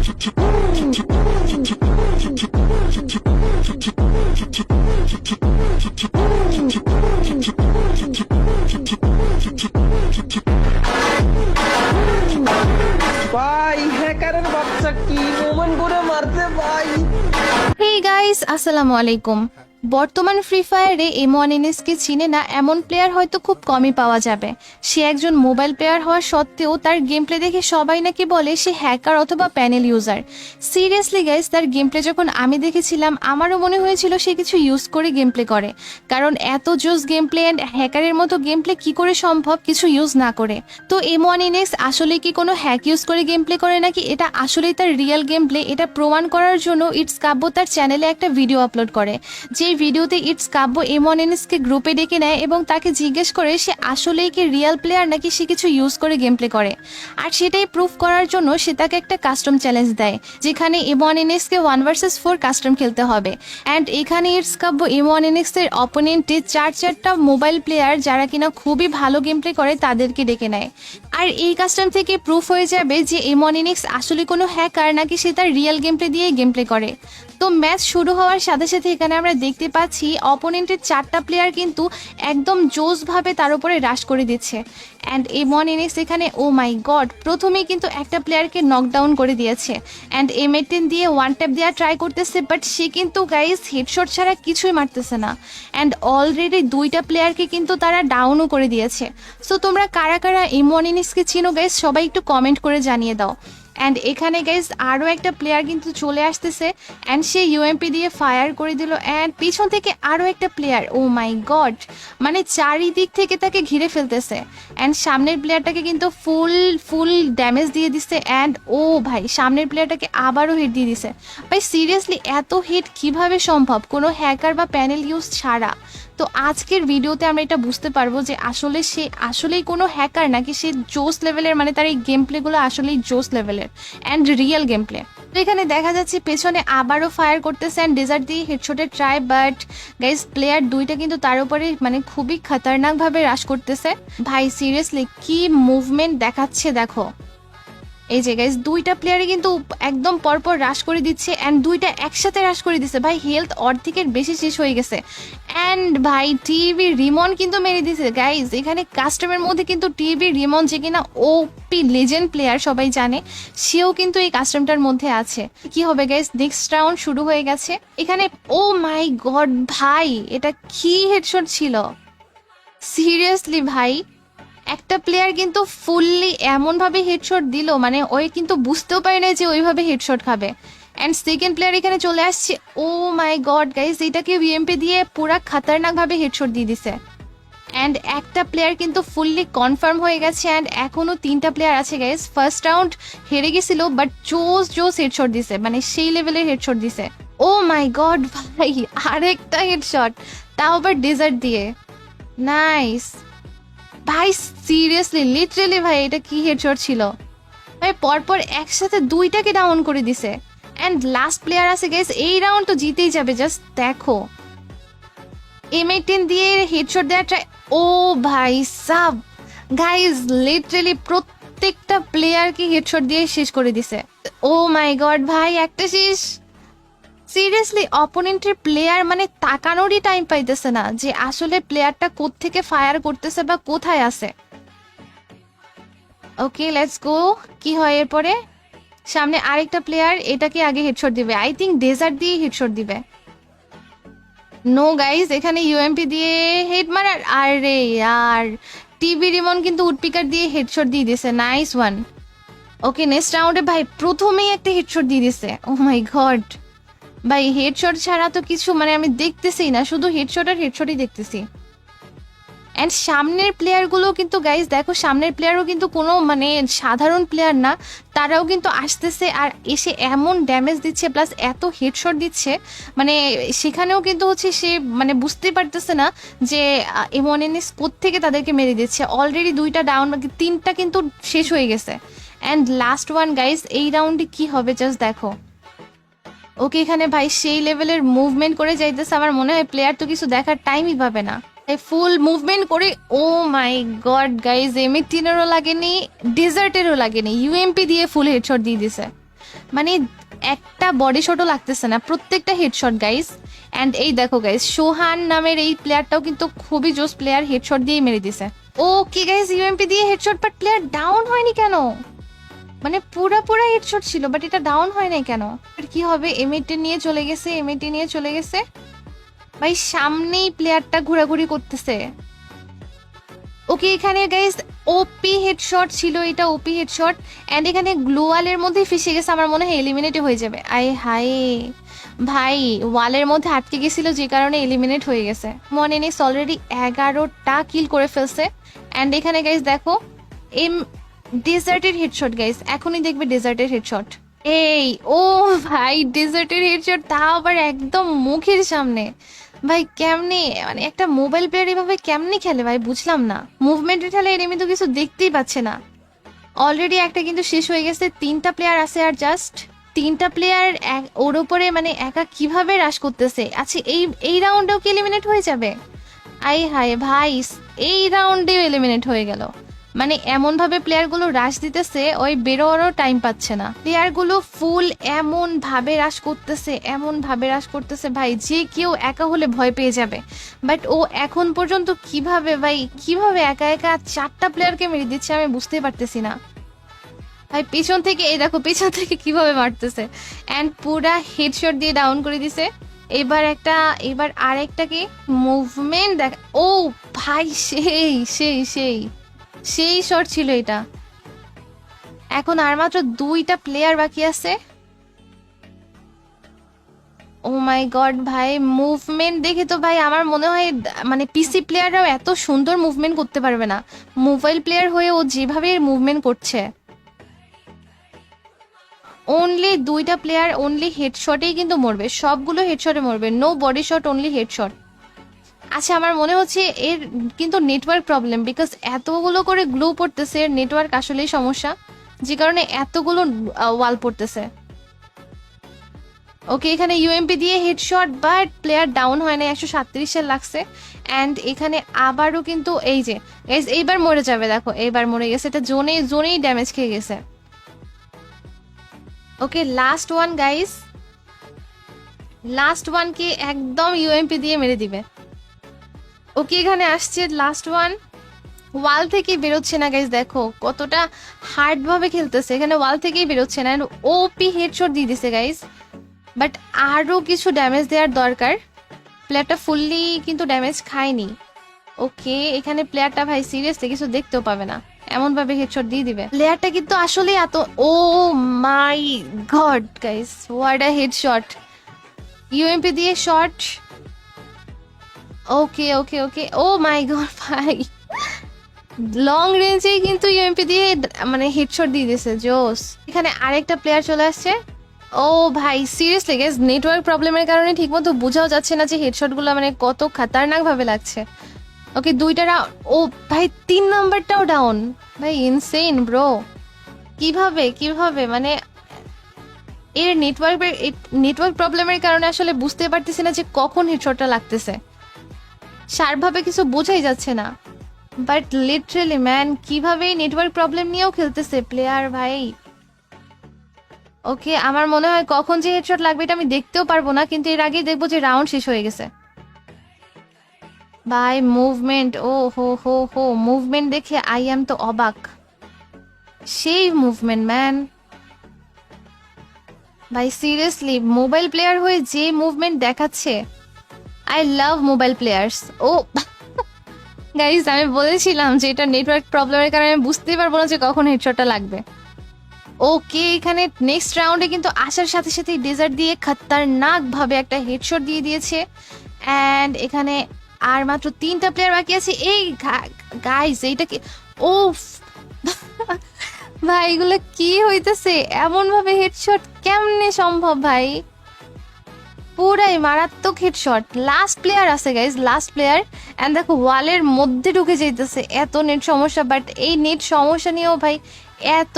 ভাই হ্যাকারের বাচ্চা কি মোমেন্ট করে মারতে ভাই। হেই গাইস, আসসালামু আলাইকুম। বর্তমান ফ্রি ফায়ারে M1NSকে চিনে না এমন প্লেয়ার হয়তো খুব কমই পাওয়া যাবে। সে একজন মোবাইল প্লেয়ার হওয়া সত্ত্বেও তার গেম প্লে দেখে সবাই নাকি বলে সে হ্যাকার অথবা প্যানেল ইউজার। সিরিয়াসলি গাইস, তার গেম প্লে যখন আমি দেখেছিলাম আমারও মনে হয়েছিল সে কিছু ইউজ করে গেম প্লে করে, কারণ এত জোস গেম প্লে অ্যান্ড হ্যাকারের মতো গেম প্লে কী করে সম্ভব কিছু ইউজ না করে। তো M1NS আসলে কি কোনো হ্যাক ইউজ করে গেম প্লে করে নাকি এটা আসলেই তার রিয়েল গেম প্লে, এটা প্রমাণ করার জন্য ইটস কাব্য তার চ্যানেলে একটা ভিডিও আপলোড করে। যে ভিডিওতে ইটস কাব্য M1NSকে গ্রুপে ডেকে নেয় এবং তাকে জিজ্ঞেস করে সে আসলেই কি রিয়েল প্লেয়ার নাকি সে কিছু ইউজ করে গেম প্লে করে। আর সেটাই প্রুফ করার জন্য সে তাকে একটা কাস্টম চ্যালেঞ্জ দেয়, যেখানে M1NSকে 1 vs 4 কাস্টম খেলতে হবে। অ্যান্ড এখানে ইটস কাব্য M1NS-এর অপোনেন্টে চারটা মোবাইল প্লেয়ার যারা কিনা খুবই ভালো গেম প্লে করে তাদেরকে ডেকে নেয়। আর এই কাস্টম থেকে প্রুফ হয়ে যাবে যে M1NS আসলে কোনো হ্যাকার নাকি সে তার রিয়েল গেম প্লে দিয়ে গেম প্লে করে। তো ম্যাচ শুরু হওয়ার সাথে সাথে এখানে আমরা দেখতে পাচ্ছি অপোনেন্টের 4টা প্লেয়ার কিন্তু একদম জোসভাবে তার উপরে রাশ করে দিচ্ছে। অ্যান্ড M1NS এখানে ও মাই গড প্রথমেই কিন্তু একটা প্লেয়ারকে নকডাউন করে দিয়েছে। অ্যান্ড M18 দিয়ে ওয়ান ট্যাপ দেওয়া ট্রাই করতেছে, বাট সে কিন্তু গাইস হেডশট ছাড়া কিছুই মারতেছে না। অ্যান্ড অলরেডি 2টা প্লেয়ারকে কিন্তু তারা ডাউনও করে দিয়েছে। সো তোমরা কারা কারা M1NSকে চিনো গাইস সবাই একটু কমেন্ট করে জানিয়ে দাও। অ্যান্ড এখানে গাইজ আরও একটা প্লেয়ার কিন্তু চলে আসতেছে অ্যান্ড সে UMP দিয়ে ফায়ার করে দিল। অ্যান্ড পিছন থেকে আরও একটা প্লেয়ার, ও মাই গড, মানে চারিদিক থেকে তাকে ঘিরে ফেলতেছে। অ্যান্ড সামনের প্লেয়ারটাকে কিন্তু ফুল ড্যামেজ দিয়ে দিচ্ছে। অ্যান্ড ও ভাই সামনের প্লেয়ারটাকে আবারও হিট দিয়ে দিছে। ভাই সিরিয়াসলি এত হিট কিভাবে সম্ভব কোনো হ্যাকার বা প্যানেল ইউজ ছাড়া? তো আজকের ভিডিওতে আমরা এটা বুঝতে পারবো যে আসলে সে আসলেই কোনো হ্যাকার নাকি সে জোস লেভেলের, মানে তার এই গেম প্লেগুলো আসলেই জোস লেভেলের অ্যান্ড রিয়েল গেম প্লে। তো এখানে দেখা যাচ্ছে পেছনে আবারও ফায়ার করতেছে অ্যান্ড ডেজার্ট দিয়ে হেডশটের ট্রাই, বাট গাইজ প্লেয়ার 2টা কিন্তু তার উপরে মানে খুবই খতরনাকভাবে রাশ করতেছে। ভাই সিরিয়াসলি কি মুভমেন্ট দেখাচ্ছে দেখো। এই যে গাইজ 2টা প্লেয়ারে কিন্তু একদম পরপর রাশ করে দিচ্ছে অ্যান্ড 2টা একসাথে রাশ করে দিচ্ছে। ভাই হেলথ অর্ধেকের বেশি শেষ হয়ে গেছে। অ্যান্ড ভাই টিভি রিমন কিন্তু মেরে দিছে গাইজ। এখানে কাস্টমের মধ্যে কিন্তু টিভি রিমন যে কিনা ওপি লেজেন্ড প্লেয়ার সবাই জানে, সেও কিন্তু এই কাস্টমটার মধ্যে আছে। কি হবে গাইজ, নেক্সট রাউন্ড শুরু হয়ে গেছে। এখানে ও মাই গড ভাই এটা কি হেডশট ছিল সিরিয়াসলি। ভাই একটা প্লেয়ার কিন্তু ফুললি এমনভাবে হেডশট দিল, মানে ওই কিন্তু বুঝতেও পারে না যে ওইভাবে হেডশট খাবে। অ্যান্ড সেকেন্ড প্লেয়ার এখানে চলে আসছে, ও মাই গড গাইস এটাকে UMP দিয়ে পুরা খতরনাকভাবে হেডশট দিয়ে দিছে। অ্যান্ড একটা প্লেয়ার কিন্তু ফুললি কনফার্ম হয়ে গেছে। অ্যান্ড এখনও 3টা প্লেয়ার আছে গাইস। ফার্স্ট রাউন্ড হেরে গেছিল বাট জোস হেডশট দিছে, মানে সেই লেভেলের হেডশট দিছে। ও মাই গড ভাই আরেকটা হেডশট, তাও আবার ডেজার্ট দিয়ে, নাইস। ভাই সিরিয়াসলি লিটারেলি ভাই এটা কি হেডশট ছিল ভাই, পরপর একসাথে 2টাকে ডাউন করে দিছে। অ্যান্ড লাস্ট প্লেয়ার আছে গাইস, এই রাউন্ড তো জিতেই যাবে। জাস্ট দেখো M18 দিয়ে হেডশট দেওয়া ট্রাই, ও ভাই সাব গাইস লিটারেলি প্রত্যেকটা প্লেয়ারকে হেডশট দিয়ে শেষ করে দিছে। ও মাই গড ভাই একটা শেষ। সিরিয়াসলি অপোনেন্টের প্লেয়ার মানে তাকানোরই টাইম পাইতেছে না যে আসলে প্লেয়ারটা কোত্থেকে ফায়ার করতেছে বা কোথায় আছে। ওকে লেটস গো, কি হয় এরপরে? সামনে আরেকটা প্লেয়ার, এটাকে আগে হেডশট দিবে, আই থিঙ্ক ডেজার্ট দিয়ে হেডশট দিবে। নো গাইজ এখানে UMP দিয়ে হেড মারার, আরে ইয়ার টিভি রিমন কিন্তু উডপিকার দিয়ে হেডশট দিয়ে দিছে, নাইস ওয়ান। ওকে নেক্সট রাউন্ডে ভাই প্রথমেই একটা হেডশট দিয়ে দিছে। ও মাই গড ভাই হেডশট ছাড়া তো কিছু মানে আমি দেখতেছি না, শুধু হেডশট আর হেডশটই দেখতেছি। অ্যান্ড সামনের প্লেয়ারগুলো কিন্তু গাইজ দেখো, সামনের প্লেয়ারও কিন্তু কোনো মানে সাধারণ প্লেয়ার না, তারাও কিন্তু আসতেছে আর এসে এমন ড্যামেজ দিচ্ছে প্লাস এত হেডশট দিচ্ছে, মানে সেখানেও কিন্তু হচ্ছে সে মানে বুঝতে পারতেছে না যে M1NS কোত্থেকে তাদেরকে মেরে দিচ্ছে। অলরেডি 2টা ডাউন, 3টা কিন্তু শেষ হয়ে গেছে। অ্যান্ড লাস্ট ওয়ান গাইজ, এই রাউন্ডে কি হবে জাস্ট দেখো। ওকে এখানে ভাই সেই লেভেলের মুভমেন্ট করে যাইতেছে, আমার মনে হয় প্লেয়ার তো কিছু দেখার টাইমই পাবে না। ফুল মুভমেন্ট করে, ও মাই গড গাইজ M18-এরও লাগেনি, ডেজার্টেরও লাগেনি, UMP দিয়ে ফুল হেডশট দিয়ে দিছে। মানে একটা বডি শটও লাগতেছে না, প্রত্যেকটা হেডশট গাইস। অ্যান্ড এই দেখো গাইস, সোহান নামের এই প্লেয়ারটাও কিন্তু খুবই জোস প্লেয়ার, হেডশট দিয়ে মেরে দিছে। ওকে গাইস, ইউএমপি দিয়ে হেডশট, বাট প্লেয়ার ডাউন হয়নি কেন? মানে পুরা হেডশট ছিল, বাট এটা ডাউন হয় নাই কেন? আর কি হবে? এমএটি নিয়ে চলে গেছে, এমএটি নিয়ে চলে গেছে ভাই, সামনেই প্লেয়ারটা ঘোরাঘুরি করতেছে। ওকে, এখানে গাইস ওপি হেডশট ছিল, এটা ওপি হেডশট। অ্যান্ড এখানে গ্লোয়ালের মধ্যে ফেসে গেছে, আমার মনে হয় এলিমিনেট হয়ে যাবে। আয় হায় ভাই, ওয়ালের মধ্যে আটকে গেছিল যে কারণে এলিমিনেট হয়ে গেছে। মনে নেই, অলরেডি 11টা কিল করে ফেলছে। অ্যান্ড এখানে গাইস দেখো ডেজার্টের হেডশট গাইস, এখনই দেখবে ডেজার্টের হেডশট। এই ও ভাই, ডেজার্টের হেডশট, তাও আবার একদম মুখের সামনে। ভাই কেমনে, মানে একটা মোবাইল প্লেয়ার এভাবে কেমনে খেলে ভাই, বুঝলাম না। মুভমেন্টে খেলে এনিমি তো কিছু দেখতেই পাচ্ছে না। অলরেডি একটা কিন্তু শেষ হয়ে গেছে, 3টা প্লেয়ার আছে আর জাস্ট 3টা প্লেয়ার ওর উপরে মানে একা কিভাবে রাশ করতেছে। আচ্ছা, এই রাউন্ডেও কি এলিমিনেট হয়ে যাবে? আই হায় ভাই, এই রাউন্ডেও এলিমিনেট হয়ে গেল। মানে এমন ভাবে প্লেয়ারগুলো রাশ দিতেছে, ওই বেরোয়ারও টাইম পাচ্ছে না। প্লেয়ারগুলো ফুল এমন ভাবে রাশ করতেছে, এমন ভাবে রাশ করতেছে ভাই, যে কেউ একা হলে ভয় পেয়ে যাবে। বাট ও এখন পর্যন্ত কিভাবে ভাই, কিভাবে একা একা 4টা প্লেয়ারকে মেরে দিচ্ছে আমি বুঝতে পারতেছি না ভাই। পেছন থেকে এই দেখো, পেছন থেকে কিভাবে মারতেছে, অ্যান্ড পুরা হেডশট দিয়ে ডাউন করে দিছে। এবার আরেকটাকে মুভমেন্ট দেখ। ও ভাই, সেই সেই সেই সেই শট ছিল এটা। এখন আর মাত্র 2টা প্লেয়ার বাকি আছে। ও মাই গড ভাই, মুভমেন্ট দেখে তো ভাই আমার মনে হয় মানে পিসি প্লেয়াররাও এত সুন্দর মুভমেন্ট করতে পারবে না। মোবাইল প্লেয়ার হয়ে ও যেভাবে মুভমেন্ট করছে, অনলি 2টা প্লেয়ার অনলি হেডশটেই কিন্তু মরবে, সবগুলো হেডশটে মরবে, no body shot, only headshot. আচ্ছা, আমার মনে হচ্ছে এর কিন্তু নেটওয়ার্ক প্রবলেম, বিকজ এতগুলো করে গ্লু পড়তেছে, এর নেটওয়ার্ক আসলেই সমস্যা, যে কারণে এতগুলো ওয়াল পড়তেছে। ওকে, এখানে ইউএমপি দিয়ে হেডশট, বাট প্লেয়ার ডাউন হয় না, 137 লাগছে। অ্যান্ড এখানে আবারও কিন্তু এই যে এইবার মরে যাবে, দেখো এইবার মরে গেছে, এটা জোনেই ড্যামেজ খেয়ে গেছে। Okay, last one guys, last ওয়ানকে একদম ইউএমপি দিয়ে মেরে দিবে। ওকে, এখানে আসছে লাস্ট ওয়ান, ওয়াল থেকেই বেরোচ্ছে না গাইস, দেখো কতটা হার্ড ভাবে খেলতেছে, এখানে ওয়াল থেকেই বেরোচ্ছে না। ওপি হেডশট দিয়ে দিছে গাইস, বাট আরো কিছু ড্যামেজ দেওয়ার দরকার। প্লেয়ারটা ফুললি কিন্তু ড্যামেজ খায়নি। ওকে, এখানে প্লেয়ারটা ভাই সিরিয়াসলি কিছু দেখতেও পাবে না, এমন ভাবে হেডশট দিয়ে দিবে। প্লেয়ারটা কিন্তু আসলে এত, oh my God guys, what a headshot, UMP দিয়ে শট। Okay okay okay, oh my God ভাই, লং রেঞ্জেই কিন্তু ইউএমপি দিয়ে মানে হেডশট দিয়ে দিয়েছে, জোস। এখানে আরেকটা প্লেয়ার চলে আসছে। ও ভাই সিরিয়াসলি গাইস, নেটওয়ার্ক প্রবলেমের কারণে ঠিকমতো বোঝাও যাচ্ছে না যে হেডশটগুলো মানে কত খাতারনাক ভাবে লাগছে। ওকে, 2টা রাউন্ড, ও ভাই 3 নাম্বারটাও ডাউন, ভাই ইনসেইন ব্রো। কিভাবে মানে এর নেটওয়ার্ক প্রবলেমের কারণে আসলে বুঝতে পারতেছি না যে কখন হেডশটটা লাগতেছে, শার্পভাবে কিছু বোঝাই যাচ্ছে না। বাট লিটারালি ম্যান, কিভাবে নেটওয়ার্ক প্রবলেম নিয়েও খেলতেছে প্লেয়ার ভাই। ওকে, আমার মনে হয় কখন যে হেডশট লাগবে এটা আমি দেখতেও পারবো না, কিন্তু এর আগেই দেখবো যে রাউন্ড শেষ হয়ে গেছে। ভাই মুভমেন্ট, ও হো হো হো, মুভমেন্ট দেখে আই এম তো অবাক, সেই মুভমেন্ট ম্যান। ভাই সিরিয়াসলি মোবাইল প্লেয়ার হয়ে যে মুভমেন্ট দেখাচ্ছে, আই লাভ মোবাইল প্লেয়ার্স। ও গাইজ, আমি বলেছিলাম যে এটা নেটওয়ার্ক প্রবলেমের কারণে আমি বুঝতেই পারবো না যে কখন হেডশটটা লাগবে। ওকে, এখানে নেক্সট রাউন্ডে কিন্তু আসার সাথে সাথে ডেজার্ট দিয়ে খতরনাক ভাবে একটা হেডশট দিয়ে দিয়েছে। অ্যান্ড এখানে আর মাত্র 3টা প্লেয়ার বাকি আছে। এই গাইজ, এইটা কি, ও ভাই এগুলো কি হইতেছে, এমন ভাবে হেডশট কেমনে সম্ভব ভাই, পুরাই মারাত্মক হেডশট। লাস্ট প্লেয়ার আছে গাইজ, লাস্ট প্লেয়ার। এন্ড দেখো ওয়ালের মধ্যে ঢুকে যাইতেছে, এত নেট সমস্যা, বাট এই নেট সমস্যা নিয়েও ভাই এত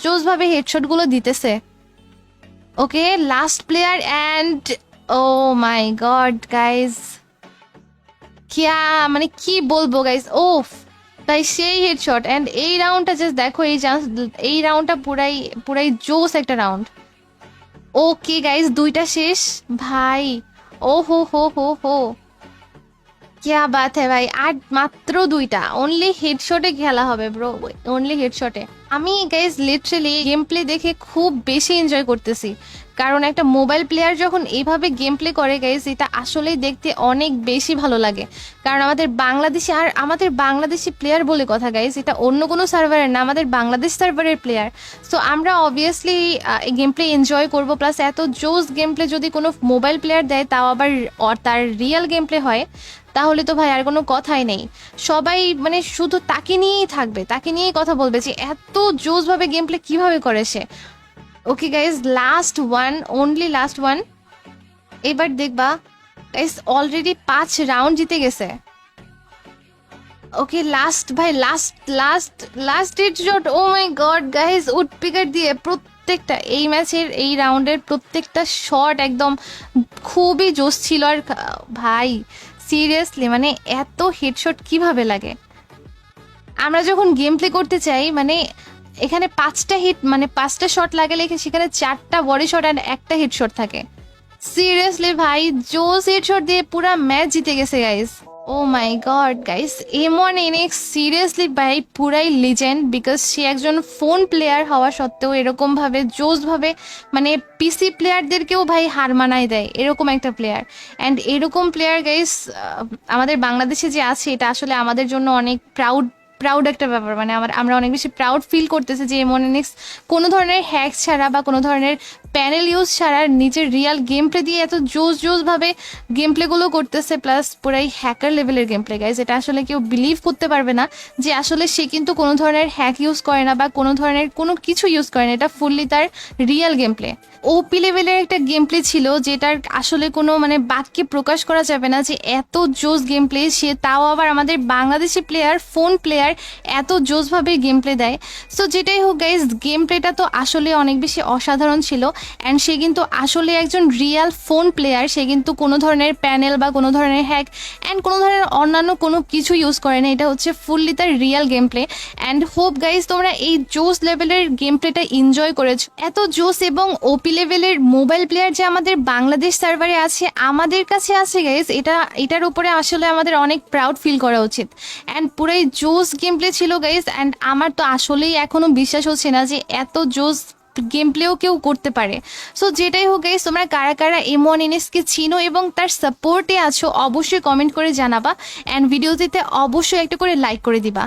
জোস ভাবে হেডশট গুলো দিতেছে। Okay, last player, and oh my God guys, কিয়া মানে কি বলবো গাইজ, ওফ তাই সেই হেডশট অ্যান্ড এই রাউন্ডটা জাস্ট দেখো, এই রাউন্ডটা পুরাই পুরাই জোস একটা রাউন্ড। ওকে গাইস, দুইটা শেষ ভাই। ও হো, क्या बात है ভাই, আর মাত্র দুইটা, অনলি হেডশটে খেলা হবে ব্রো, অনলি হেডশটে। আমি গাইজ লিটারালি গেম প্লে দেখে খুব বেশি এনজয় করতেছি, কারণ একটা মোবাইল প্লেয়ার যখন এইভাবে গেম প্লে করে গাইজ, এটা আসলেই দেখতে অনেক বেশি ভালো লাগে। কারণ আমাদের বাংলাদেশি প্লেয়ার বলে কথা গাইজ, এটা অন্য কোনো সার্ভারের না, আমাদের বাংলাদেশ সার্ভারের প্লেয়ার। সো আমরা অবভিয়াসলি গেম প্লে এনজয় করবো, প্লাস এত জোস গেম প্লে যদি কোনো মোবাইল প্লেয়ার দেয়, তাও আবার তার রিয়েল গেম প্লে হয়, তাহলে তো ভাই আর কোনো কথাই নেই। সবাই মানে শুধু তাকে নিয়েই থাকবে, তাকে নিয়েই কথা বলবে যে এত জোসভাবে গেম প্লে কীভাবে করে সে। Okay guys, last one, only last one. এবার দেখবা গাইজ, অলরেডি 5 রাউন্ড জিতে গেছে। ওকে লাস্ট ভাই, last headshot. Oh my God guys, woodpecker দিয়ে প্রত্যেকটা এই ম্যাচের এই রাউন্ডের প্রত্যেকটা শট একদম খুবই জোস ছিল। আর ভাই সিরিয়াসলি মানে এত হেডশট কিভাবে লাগে? আমরা যখন গেম প্লে করতে চাই, মানে এখানে 5টা হিট, মানে 5টা শট লাগালে সেখানে 4টা বডি শট আর একটা হেডশট থাকে। সিরিয়াসলি ভাই, জোস হেডশট দিয়ে পুরা ম্যাচ জিতে গেছে guys. O my God guys, M1NX seriously ভাই পুরাই লিজেন্ড, বিকজ সে একজন ফোন প্লেয়ার হওয়া সত্ত্বেও এরকম ভাবে জোস ভাবে মানে পিসি প্লেয়ারদেরকেও ভাই হার মানায় দেয়, এরকম একটা প্লেয়ার। অ্যান্ড এরকম প্লেয়ার গাইস আমাদের বাংলাদেশে যে আছে, এটা আসলে আমাদের জন্য অনেক প্রাউড একটা ব্যাপার। মানে আমরা অনেক বেশি প্রাউড ফিল করতেছি যে M1NX কোনো ধরনের হ্যাক ছাড়া বা কোনো ধরনের প্যানেল ইউজ ছাড়া নিজের রিয়াল গেম প্লে দিয়ে এত জোসভাবে গেম প্লেগুলো করতেছে, প্লাস পুরাই হ্যাকার লেভেলের গেম প্লে গাইজ। এটা আসলে কেউ বিলিভ করতে পারবে না যে আসলে সে কিন্তু কোনো ধরনের হ্যাক ইউজ করে না বা কোনো ধরনের কোনো কিছু ইউজ করে না, এটা ফুললি তার রিয়াল গেম প্লে। ওপি লেভেলের একটা গেম প্লে ছিল, যেটার আসলে কোনো মানে বাক্যে প্রকাশ করা যাবে না যে এত জোস গেম প্লে সে, তাও আবার আমাদের বাংলাদেশি প্লেয়ার, ফোন প্লেয়ার এত জোসভাবে গেম প্লে দেয়। সো যেটাই হোক গাইজ, গেম প্লেটা তো আসলে অনেক বেশি অসাধারণ ছিল। অ্যান্ড সে কিন্তু আসলে একজন রিয়াল ফোন প্লেয়ার, সে কিন্তু কোনো ধরনের প্যানেল বা কোনো ধরনের হ্যাক অ্যান্ড কোনো ধরনের অন্যান্য কোনো কিছু ইউজ করে না, এটা হচ্ছে ফুললি তার Real game play. And hope guys তোমরা এই জোস লেভেলের গেম প্লেটা এনজয় করেছো। এত জোস এবং ওপি লেভেলের মোবাইল প্লেয়ার যে আমাদের বাংলাদেশ সার্ভারে আছে, আমাদের কাছে আছে গাইজ, এটার উপরে আসলে আমাদের অনেক প্রাউড ফিল করা উচিত। অ্যান্ড পুরাই জোস গেম প্লে ছিল গাইজ। অ্যান্ড আমার তো আসলেই এখনো বিশ্বাস হচ্ছে না যে এত জোস গেম প্লেও কেউ করতে পারে। সো যেটাই হোক গাইজ, তোমরা কারা কারা M1NX কে চিনো এবং তার সাপোর্টে আছো, অবশ্যই কমেন্ট করে জানাবা। অ্যান্ড ভিডিওটিতে অবশ্যই একটা করে লাইক করে দিবা।